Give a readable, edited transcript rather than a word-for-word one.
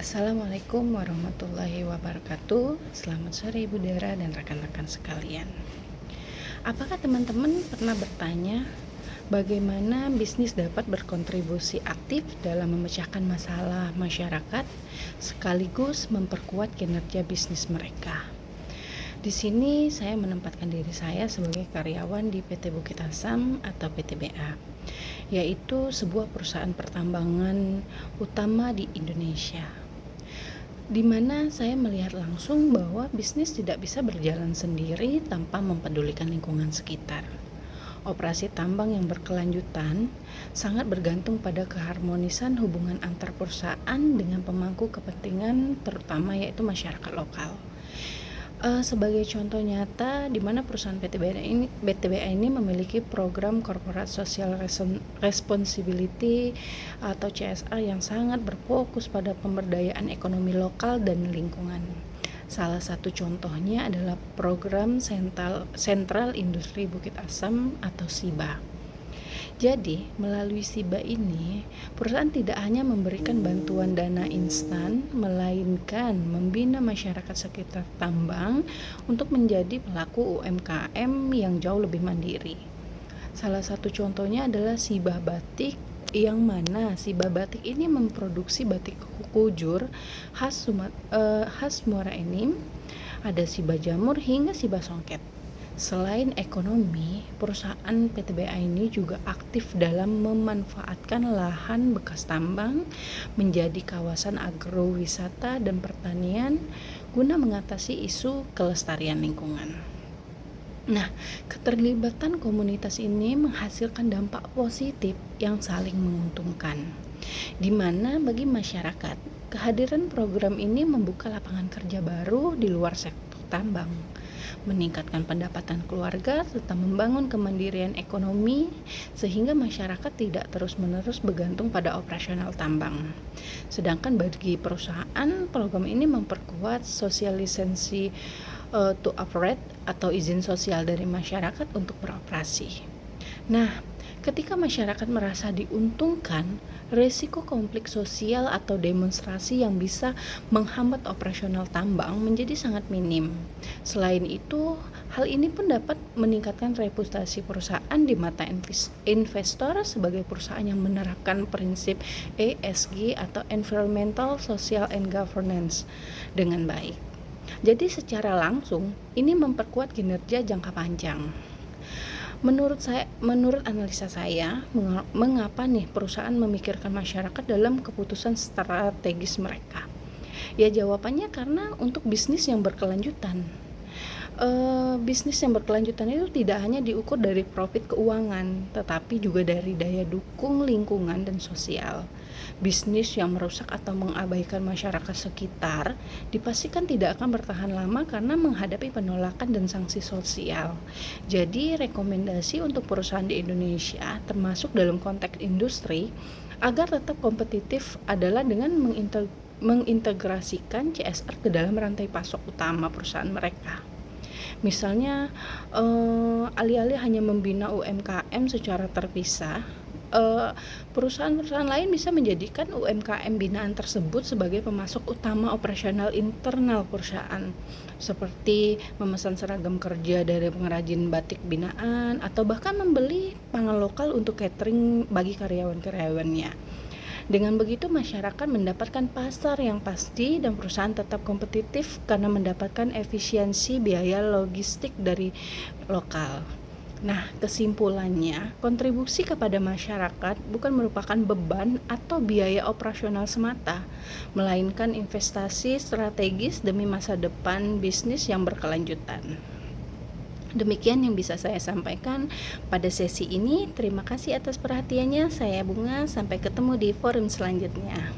Assalamualaikum warahmatullahi wabarakatuh. Selamat sore Ibu Dara dan rekan-rekan sekalian. Apakah teman-teman pernah bertanya bagaimana bisnis dapat berkontribusi aktif dalam memecahkan masalah masyarakat sekaligus memperkuat kinerja bisnis mereka? Di sini saya menempatkan diri saya sebagai karyawan di PT Bukit Asam atau PTBA, yaitu sebuah perusahaan pertambangan utama di Indonesia, di mana saya melihat langsung bahwa bisnis tidak bisa berjalan sendiri tanpa mempedulikan lingkungan sekitar. Operasi tambang yang berkelanjutan sangat bergantung pada keharmonisan hubungan antar perusahaan dengan pemangku kepentingan, terutama yaitu masyarakat lokal. Sebagai contoh nyata, di mana perusahaan PTBA ini memiliki program Corporate Social Responsibility atau CSR yang sangat berfokus pada pemberdayaan ekonomi lokal dan lingkungan. Salah satu contohnya adalah program Sentral Industri Bukit Asam atau SIBA. Jadi, melalui SIBA ini, perusahaan tidak hanya memberikan bantuan dana instan, melainkan membina masyarakat sekitar tambang untuk menjadi pelaku UMKM yang jauh lebih mandiri. Salah satu contohnya adalah SIBA Batik, yang mana SIBA Batik ini memproduksi batik kujur khas Muara Enim, ada SIBA Jamur hingga SIBA Songket. Selain ekonomi, perusahaan PTBA ini juga aktif dalam memanfaatkan lahan bekas tambang menjadi kawasan agrowisata dan pertanian guna mengatasi isu kelestarian lingkungan. Nah, keterlibatan komunitas ini menghasilkan dampak positif yang saling menguntungkan, di mana bagi masyarakat, kehadiran program ini membuka lapangan kerja baru di luar sektor tambang, meningkatkan pendapatan keluarga, serta membangun kemandirian ekonomi sehingga masyarakat tidak terus-menerus bergantung pada operasional tambang. Sedangkan bagi perusahaan, program ini memperkuat sosialisasi to operate atau izin sosial dari masyarakat untuk beroperasi. Nah, ketika masyarakat merasa diuntungkan, resiko konflik sosial atau demonstrasi yang bisa menghambat operasional tambang menjadi sangat minim. Selain itu, hal ini pun dapat meningkatkan reputasi perusahaan di mata investor sebagai perusahaan yang menerapkan prinsip ESG atau Environmental, Social, and Governance dengan baik. Jadi secara langsung, ini memperkuat kinerja jangka panjang. Menurut analisa saya, mengapa nih perusahaan memikirkan masyarakat dalam keputusan strategis mereka? Ya, jawabannya karena untuk bisnis yang berkelanjutan. Bisnis yang berkelanjutan itu tidak hanya diukur dari profit keuangan, tetapi juga dari daya dukung lingkungan dan sosial. Bisnis yang merusak atau mengabaikan masyarakat sekitar dipastikan tidak akan bertahan lama karena menghadapi penolakan dan sanksi sosial. Jadi, rekomendasi untuk perusahaan di Indonesia, termasuk dalam konteks industri, agar tetap kompetitif adalah dengan mengintegrasikan CSR ke dalam rantai pasok utama perusahaan mereka. Misalnya, alih-alih hanya membina UMKM secara terpisah, perusahaan-perusahaan lain bisa menjadikan UMKM binaan tersebut sebagai pemasok utama operasional internal perusahaan, seperti memesan seragam kerja dari pengrajin batik binaan atau bahkan membeli pangan lokal untuk catering bagi karyawan-karyawannya. Dengan begitu, masyarakat mendapatkan pasar yang pasti dan perusahaan tetap kompetitif karena mendapatkan efisiensi biaya logistik dari lokal. Nah, kesimpulannya, kontribusi kepada masyarakat bukan merupakan beban atau biaya operasional semata, melainkan investasi strategis demi masa depan bisnis yang berkelanjutan. Demikian yang bisa saya sampaikan pada sesi ini. Terima kasih atas perhatiannya. Saya Bunga, sampai ketemu di forum selanjutnya.